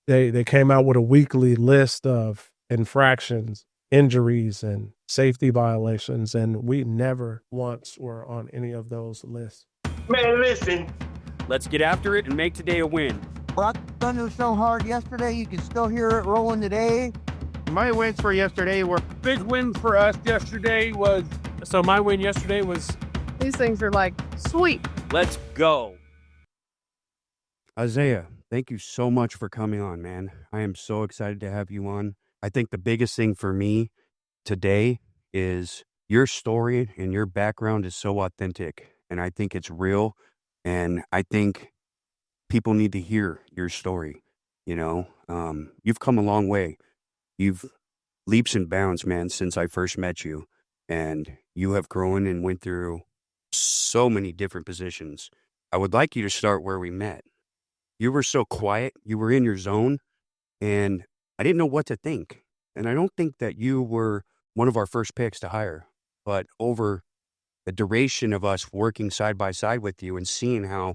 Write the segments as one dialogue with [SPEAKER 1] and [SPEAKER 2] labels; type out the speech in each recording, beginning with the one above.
[SPEAKER 1] they came out with a weekly list of infractions, injuries, and safety violations, and we never once were on any of those lists.
[SPEAKER 2] Man, listen.
[SPEAKER 3] Let's get after it and make today a win.
[SPEAKER 4] Rock thunder was so hard yesterday, you can still hear it rolling today.
[SPEAKER 5] My wins for yesterday were
[SPEAKER 6] big win for us yesterday was. So my win yesterday was.
[SPEAKER 7] These things are like sweet.
[SPEAKER 3] Let's go.
[SPEAKER 8] Isaiah, thank you so much for coming on, man. I am so excited to have you on. I think the biggest thing for me today is your story and your background is so authentic, and I think it's real, and I think people need to hear your story. You know, you've come a long way. You've leaps and bounds, man, since I first met you, and you have grown and went through so many different positions. I would like you to start where we met. You were so quiet, you were in your zone, and I didn't know what to think. And I don't think that you were one of our first picks to hire, but over the duration of us working side by side with you and seeing how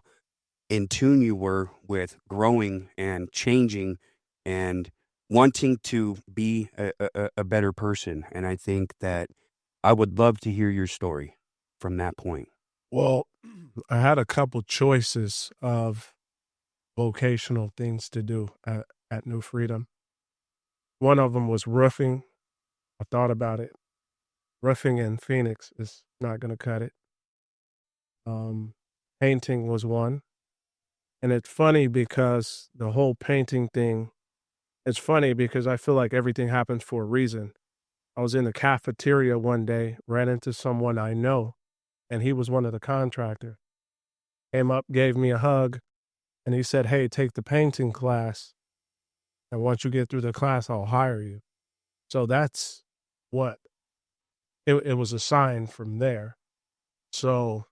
[SPEAKER 8] in tune you were with growing and changing and wanting to be a better person. And I think that I would love to hear your story from that point.
[SPEAKER 1] Well, I had a couple choices of vocational things to do at New Freedom. One of them was roofing. I thought about it. Roofing in Phoenix is not going to cut it. Painting was one. And it's funny because the whole painting thing, it's funny because I feel like everything happens for a reason. I was in the cafeteria one day, ran into someone I know, and he was one of the contractors. Came up, gave me a hug, and he said, "Hey, take the painting class. And once you get through the class, I'll hire you." So that's what it was a sign from there. So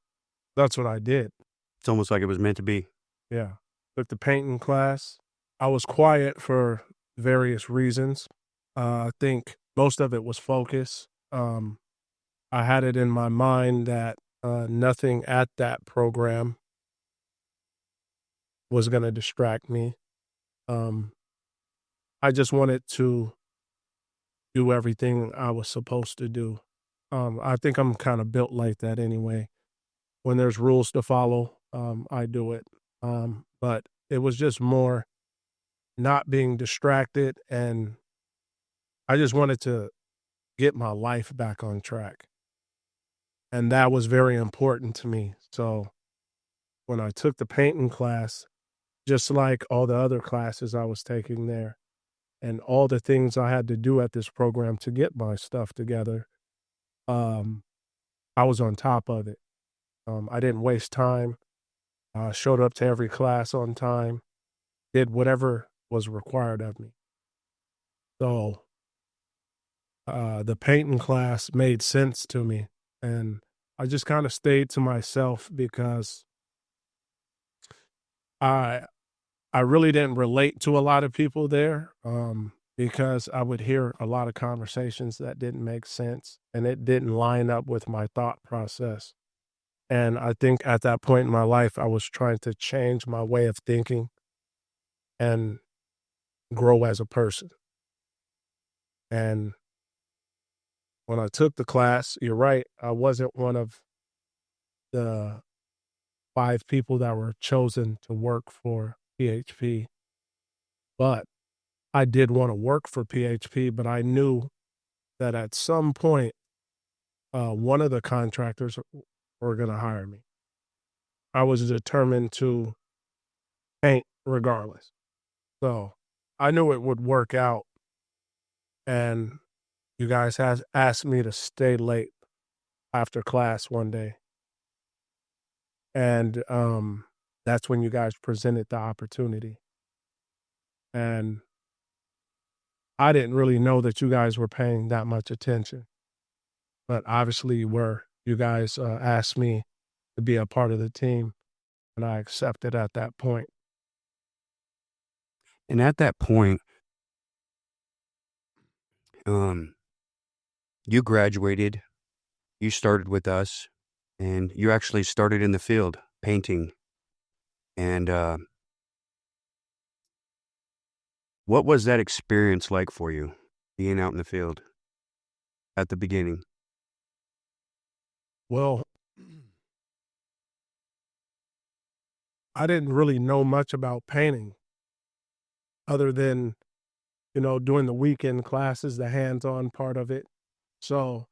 [SPEAKER 1] that's what I did.
[SPEAKER 8] It's almost like it was meant to be.
[SPEAKER 1] Yeah. Took the painting class. I was quiet for various reasons. I think most of it was focus. I had it in my mind that nothing at that program was going to distract me. I just wanted to do everything I was supposed to do. I think I'm kind of built like that anyway. When there's rules to follow, I do it. But it was just more not being distracted, and I just wanted to get my life back on track. And that was very important to me. So when I took the painting class, just like all the other classes I was taking there, and all the things I had to do at this program to get my stuff together, I was on top of it. I didn't waste time. Showed up to every class on time, did whatever was required of me. So the painting class made sense to me, and I just kind of stayed to myself because I really didn't relate to a lot of people there, because I would hear a lot of conversations that didn't make sense, and it didn't line up with my thought process. And I think at that point in my life, I was trying to change my way of thinking and grow as a person. And when I took the class, you're right, I wasn't one of the 5 people that were chosen to work for PHP. But I did want to work for PHP, but I knew that at some point, one of the contractors were going to hire me. I was determined to paint regardless. So I knew it would work out. And you guys asked me to stay late after class one day. And that's when you guys presented the opportunity. And I didn't really know that you guys were paying that much attention. But obviously you were. You guys asked me to be a part of the team, and I accepted at that point.
[SPEAKER 8] And at that point, you graduated, you started with us, and you actually started in the field painting. And What was that experience like for you, being out in the field at the beginning?
[SPEAKER 1] Well, I didn't really know much about painting other than, doing the weekend classes, the hands-on part of it. So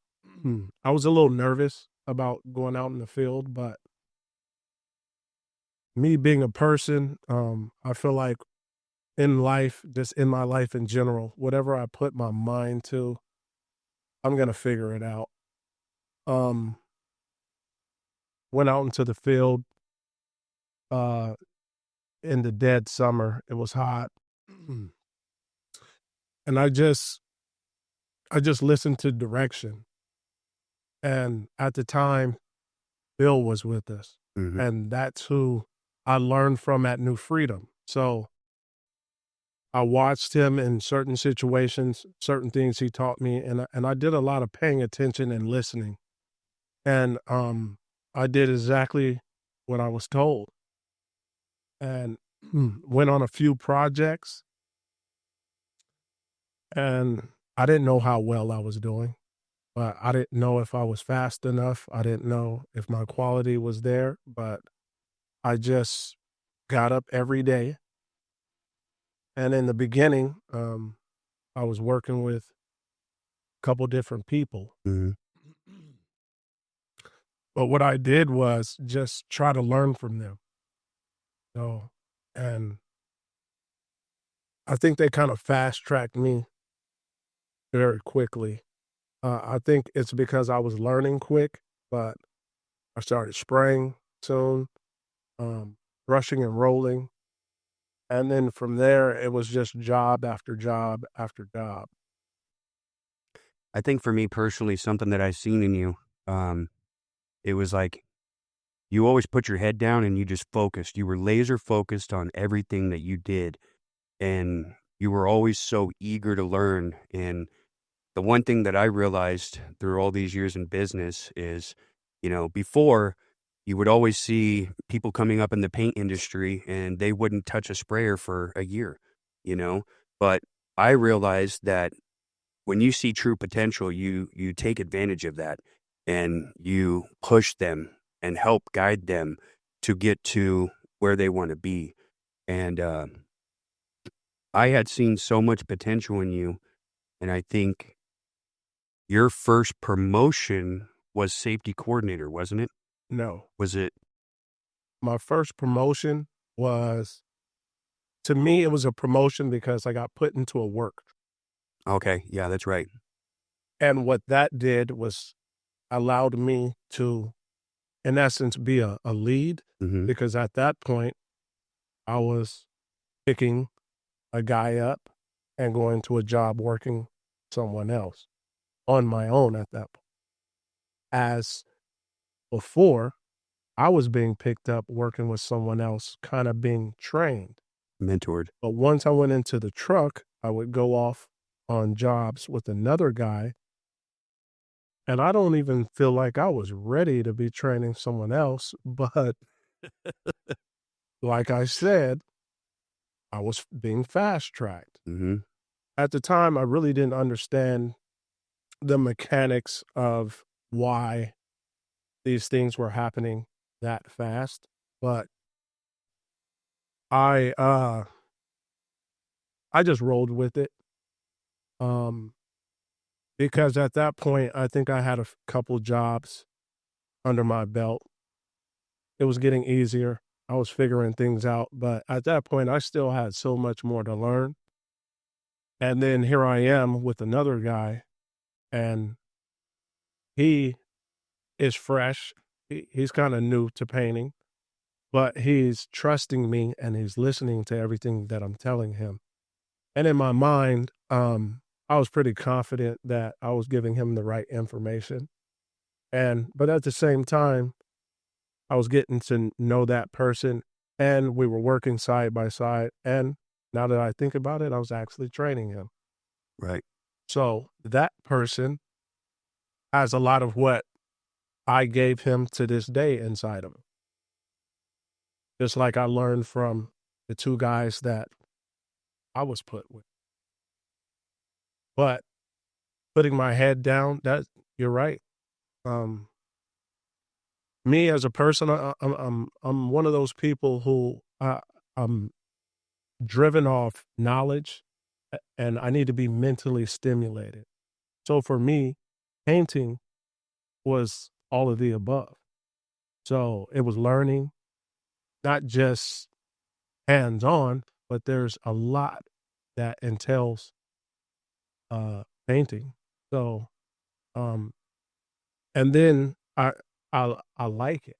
[SPEAKER 1] I was a little nervous about going out in the field, but me being a person, I feel like in life, just in my life in general, whatever I put my mind to, I'm gonna figure it out. Um, Went out into the field uh in the dead summer. It was hot. And I just listened to direction. And at the time, Bill was with us.
[SPEAKER 8] Mhm.
[SPEAKER 1] And that's who I learned from at New Freedom. So I watched him in certain situations, certain things he taught me, and I did a lot of paying attention and listening. And I did exactly what I was told, and went on a few projects, and I didn't know how well I was doing, but I didn't know if I was fast enough. I didn't know if my quality was there, but I just got up every day. And in the beginning, I was working with a couple different people.
[SPEAKER 8] Mhm.
[SPEAKER 1] But what I did was just try to learn from them. So, and I think they kind of fast tracked me very quickly. I think it's because I was learning quick, but I started spraying soon, brushing and rolling. And then from there, it was just job after job after job.
[SPEAKER 8] I think for me personally, something that I've seen in you, um, it was like you always put your head down and you just focused. You were laser focused on everything that you did, and you were always so eager to learn. And the one thing that I realized through all these years in business is, before you would always see people coming up in the paint industry and they wouldn't touch a sprayer for a year, you know? But I realized that when you see true potential, you take advantage of that and you push them and help guide them to get to where they want to be. And I had seen so much potential in you, and I think your first promotion was safety coordinator, wasn't it?
[SPEAKER 1] No,
[SPEAKER 8] Was it?
[SPEAKER 1] my first promotion was, to me, it was a promotion because I got put into a work.
[SPEAKER 8] Okay, yeah, that's right.
[SPEAKER 1] And what that did was allowed me to, in essence, be a lead,
[SPEAKER 8] Mhm.
[SPEAKER 1] because at that point, I was picking a guy up and going to a job working someone else on my own at that point. As before, I was being picked up working with someone else, kind of being trained.
[SPEAKER 8] Mentored.
[SPEAKER 1] But once I went into the truck, I would go off on jobs with another guy. And I don't even feel like I was ready to be training someone else. But like I said, I was being fast tracked.
[SPEAKER 8] Mhm.
[SPEAKER 1] At the time, I really didn't understand the mechanics of why these things were happening that fast. But I uh I just rolled with it. Um because at that point I think I had a couple jobs under my belt. It was getting easier. I was figuring things out, but at that point I still had so much more to learn. And then here I am with another guy, and he is fresh. He's kind of new to painting, but he's trusting me and he's listening to everything that I'm telling him. And in my mind, I was pretty confident that I was giving him the right information. But at the same time, I was getting to know that person, and we were working side by side. And now that I think about it, I was actually training him.
[SPEAKER 8] Right.
[SPEAKER 1] So that person has a lot of what I gave him to this day inside of him. Just like I learned from the two guys that I was put with. But putting my head down, that you're right. Me as a person, I'm one of those people who I'm driven off knowledge, and I need to be mentally stimulated. So for me, painting was all of the above. So it was learning, not just hands on, but there's a lot that entails painting. So um, and then I like it.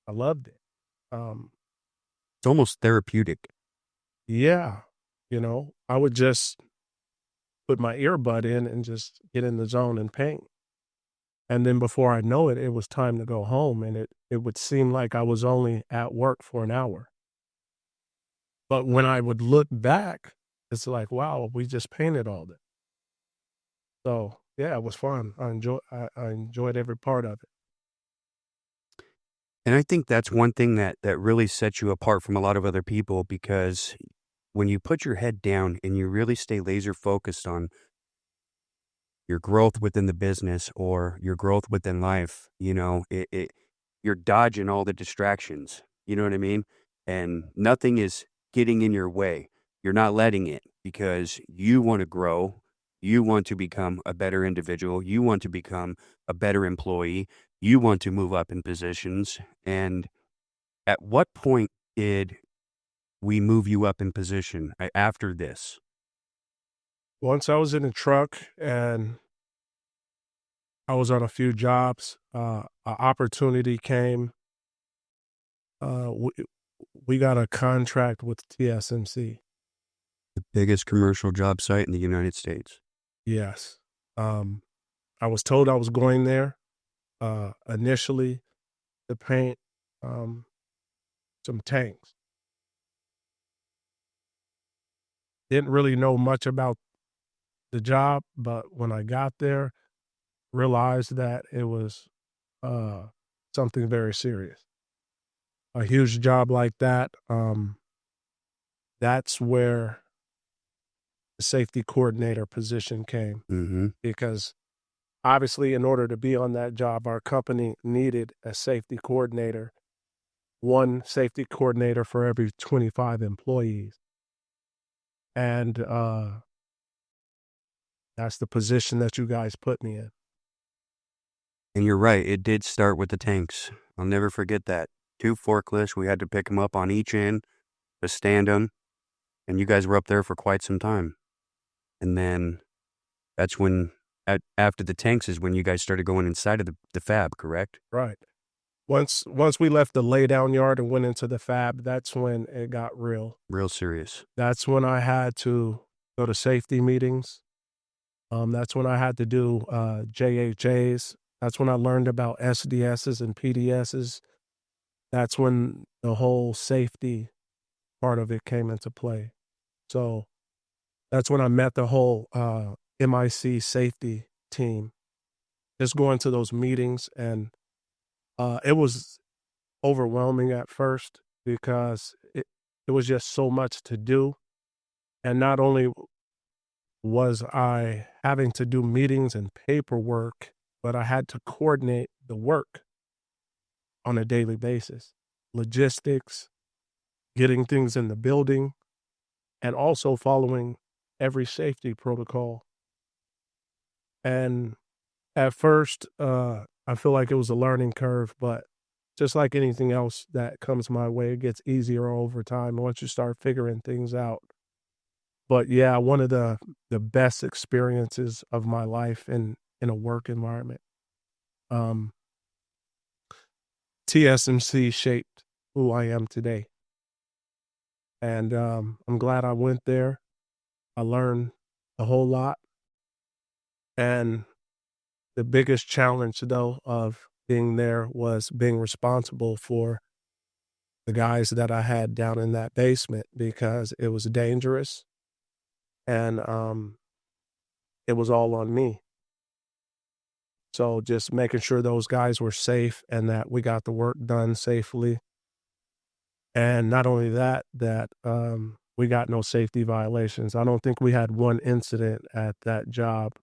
[SPEAKER 1] I loved it. Um,
[SPEAKER 8] It's almost therapeutic.
[SPEAKER 1] yeah, I would just put my earbud in and just get in the zone and paint. And then before I know it, it was time to go home, and it would seem like I was only at work for an hour. But when I would look back, it's like, wow, we just painted all day. So yeah, it was fun. I enjoyed every part of it.
[SPEAKER 8] And I think that's one thing that really sets you apart from a lot of other people, because when you put your head down and you really stay laser focused on your growth within the business or your growth within life, you're dodging all the distractions. You know what I mean? And nothing is getting in your way. You're not letting it, because you want to grow. You want to become a better individual. You want to become a better employee. You want to move up in positions. And at what point did we move you up in position after this?
[SPEAKER 1] Once I was in the truck and I was on a few jobs, an opportunity came. We got a contract with TSMC.
[SPEAKER 8] The biggest commercial job site in the United States.
[SPEAKER 1] Yes. I was told I was going there initially to paint some tanks. Didn't really know much about the job, but when I got there, realized that it was something very serious. A huge job like that, that's where the safety coordinator position came.
[SPEAKER 8] Mm-hmm.
[SPEAKER 1] Because obviously, in order to be on that job, our company needed a safety coordinator, one safety coordinator for every 25 employees. And that's the position that you guys put me in.
[SPEAKER 8] And you're right, it did start with the tanks. I'll never forget that. 2 forklifts, we had to pick them up on each end to stand them, and you guys were up there for quite some time. And then that's when, after the tanks is when you guys started going inside of the fab, correct?
[SPEAKER 1] Right. Once we left the laydown yard and went into the fab, that's when it got real.
[SPEAKER 8] Real serious.
[SPEAKER 1] That's when I had to go to safety meetings. That's when I had to do JHAs. That's when I learned about SDSs and PDSs. That's when the whole safety part of it came into play. So that's when I met the whole MIC safety team. Just going to those meetings, and it was overwhelming at first because it was just so much to do. And not only was I having to do meetings and paperwork, but I had to coordinate the work on a daily basis. Logistics, getting things in the building, and also following every safety protocol. And at first, I feel like it was a learning curve, but just like anything else that comes my way, it gets easier over time once you start figuring things out. But yeah, one of the best experiences of my life in a work environment. TSMC shaped who I am today. And I'm glad I went there. I learned a whole lot. And the biggest challenge, though, of being there was being responsible for the guys that I had down in that basement, because it was dangerous. And it was all on me. So just making sure those guys were safe and that we got the work done safely. And not only that we got no safety violations. I don't think we had one incident at that job,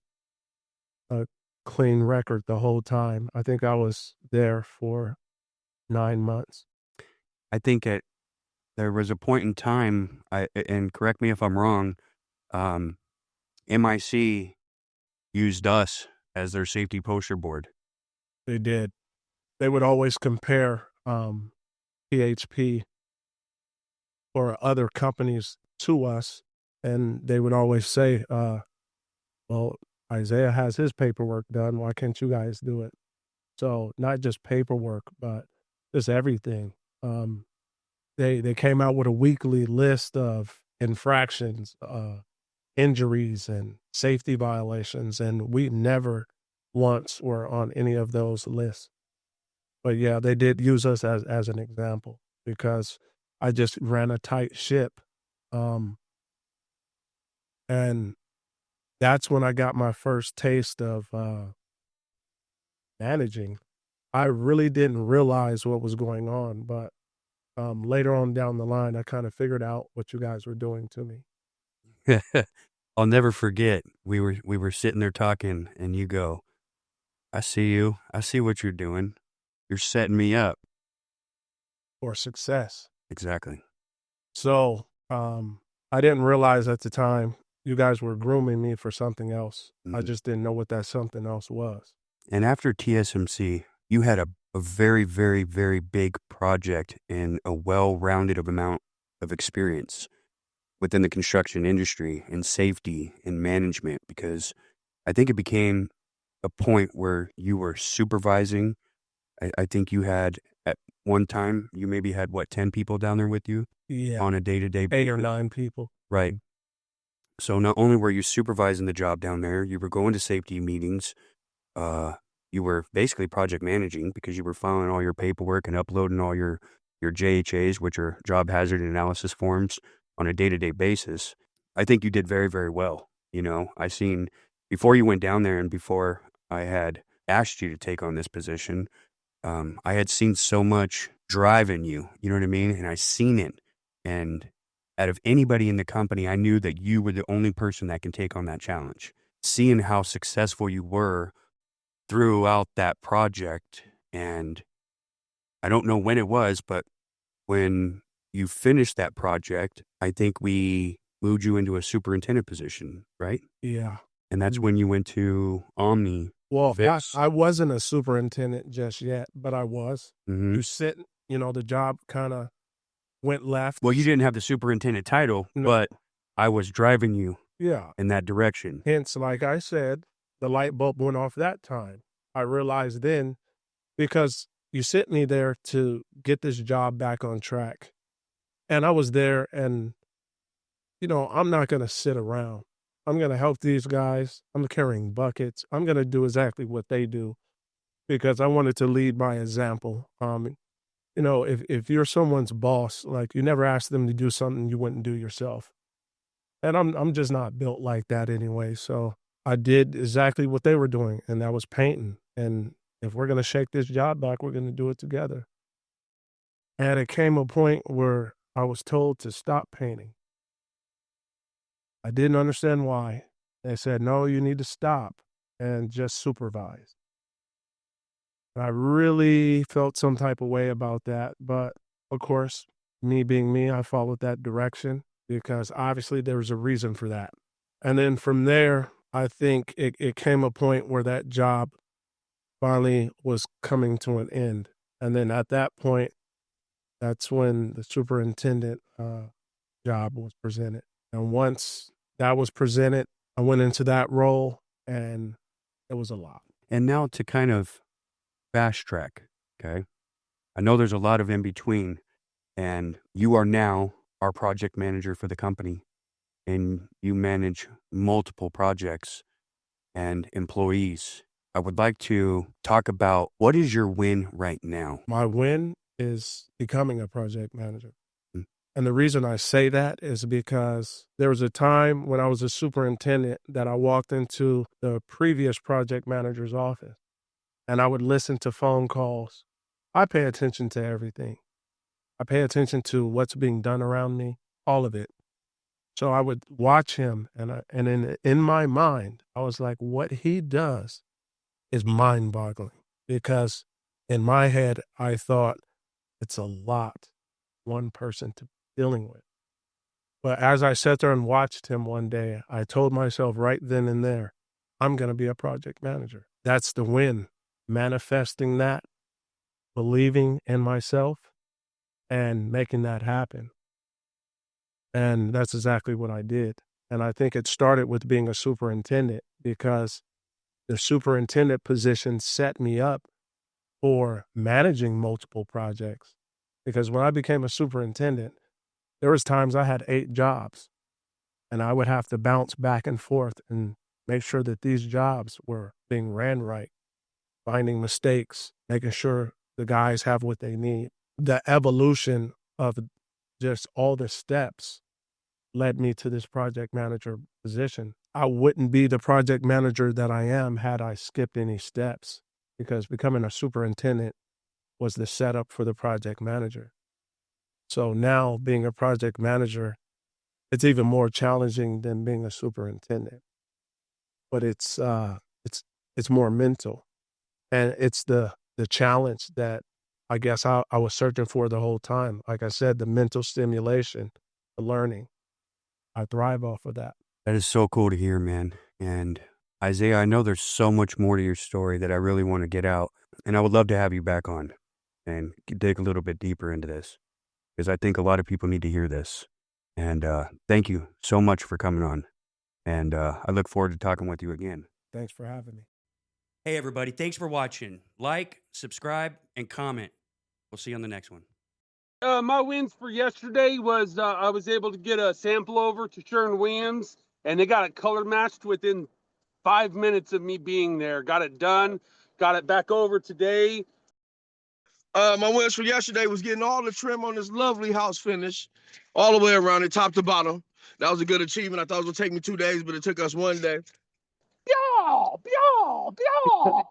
[SPEAKER 1] a clean record the whole time. I think I was there for 9 months.
[SPEAKER 8] I think there was a point in time, and correct me if I'm wrong, MIC used us as their safety poster board.
[SPEAKER 1] They did. They would always compare PHP or other companies to us, and they would always say, well, Isaiah has his paperwork done. Why can't you guys do it? So not just paperwork, but just everything. They came out with a weekly list of infractions, injuries, and safety violations, and we never once were on any of those lists. But yeah, they did use us as an example because I just ran a tight ship. And that's when I got my first taste of managing. I really didn't realize what was going on, but later on down the line, I kind of figured out what you guys were doing to me.
[SPEAKER 8] I'll never forget. We were sitting there talking, and you go, "I see you. I see what you're doing. You're setting me up
[SPEAKER 1] For success."
[SPEAKER 8] Exactly.
[SPEAKER 1] So I didn't realize at the time you guys were grooming me for something else. I just didn't know what that something else was.
[SPEAKER 8] And after TSMC, you had a very, very, very big project and a well-rounded amount of experience within the construction industry and safety and management, because I think it became a point where you were supervising. I think you had, at one time, you maybe had, 10 people down there with you?
[SPEAKER 1] Yeah.
[SPEAKER 8] On a day-to-day
[SPEAKER 1] 8 or 9 people.
[SPEAKER 8] Right. So not only were you supervising the job down there, you were going to safety meetings. You were basically project managing because you were filing all your paperwork and uploading all your JHAs, which are job hazard analysis forms, on a day-to-day basis. I think you did very, very well. I seen, before you went down there and before I had asked you to take on this position, I had seen so much drive in you, you know what I mean? And I seen it. And out of anybody in the company, I knew that you were the only person that can take on that challenge. Seeing how successful you were throughout that project, and I don't know when it was, but when you finished that project, I think we moved you into a superintendent position, right?
[SPEAKER 1] Yeah.
[SPEAKER 8] And that's when you went to Omni.
[SPEAKER 1] Well,
[SPEAKER 8] Vix.
[SPEAKER 1] I wasn't a superintendent just yet, but I was.
[SPEAKER 8] Mhm.
[SPEAKER 1] You sit, the job kind of went left.
[SPEAKER 8] Well, you didn't have the superintendent title,
[SPEAKER 1] No.
[SPEAKER 8] but I was driving you
[SPEAKER 1] Yeah.
[SPEAKER 8] in that direction.
[SPEAKER 1] Hence, like I said, the light bulb went off that time. I realized then, because you sent me there to get this job back on track. And I was there, and, I'm not going to sit around. I'm going to help these guys. I'm carrying buckets. I'm going to do exactly what they do because I wanted to lead by example. If you're someone's boss, like, you never ask them to do something you wouldn't do yourself. And I'm just not built like that anyway. So I did exactly what they were doing, and that was painting. And if we're going to shake this job back, we're going to do it together. And it came a point where I was told to stop painting. I didn't understand why. They said, no, you need to stop and just supervise. And I really felt some type of way about that. But of course, me being me, I followed that direction because obviously there was a reason for that. And then from there, I think it came a point where that job finally was coming to an end. And then at that point, that's when the superintendent job was presented. And once that was presented, I went into that role, and it was a lot.
[SPEAKER 8] And now to kind of fast track, okay? I know there's a lot of in between, and you are now our project manager for the company, and you manage multiple projects and employees. I would like to talk about, what is your win right now?
[SPEAKER 1] My win is becoming a project manager.
[SPEAKER 8] Mm.
[SPEAKER 1] And the reason I say that is because there was a time when I was a superintendent that I walked into the previous project manager's office, and I would listen to phone calls. I pay attention to everything. I pay attention to what's being done around me, all of it. So I would watch him, and in my mind, I was like, what he does is mind-boggling, because in my head, I thought it's a lot, one person to be dealing with. But as I sat there and watched him one day, I told myself right then and there, I'm going to be a project manager. That's the win. Manifesting that, believing in myself, and making that happen. And that's exactly what I did. And I think it started with being a superintendent, because the superintendent position set me up for managing multiple projects. Because when I became a superintendent, there was times I had 8 jobs, and I would have to bounce back and forth and make sure that these jobs were being ran right, finding mistakes, making sure the guys have what they need. The evolution of just all the steps led me to this project manager position. I wouldn't be the project manager that I am had I skipped any steps, because becoming a superintendent was the setup for the project manager. So now being a project manager, it's even more challenging than being a superintendent, but it's more mental, and it's the challenge that I guess I was searching for the whole time. Like I said, the mental stimulation, the learning, I thrive off of that.
[SPEAKER 8] That is so cool to hear, man. And Isaiah, I know there's so much more to your story that I really want to get out, and I would love to have you back on and dig a little bit deeper into this, because I think a lot of people need to hear this. And thank you so much for coming on. And I look forward to talking with you again.
[SPEAKER 1] Thanks for having me.
[SPEAKER 3] Hey, everybody. Thanks for watching. Like, subscribe, and comment. We'll see you on the next one.
[SPEAKER 6] My wins for yesterday was I was able to get a sample over to Sherwin-Williams, and they got it color matched within 5 minutes of me being there. Got it done. Got it back over today.
[SPEAKER 2] My wins for yesterday was getting all the trim on this lovely house finish, all the way around it, top to bottom. That was a good achievement. I thought it was gonna take me 2 days, but it took us 1 day. Pew! Pew! Pew!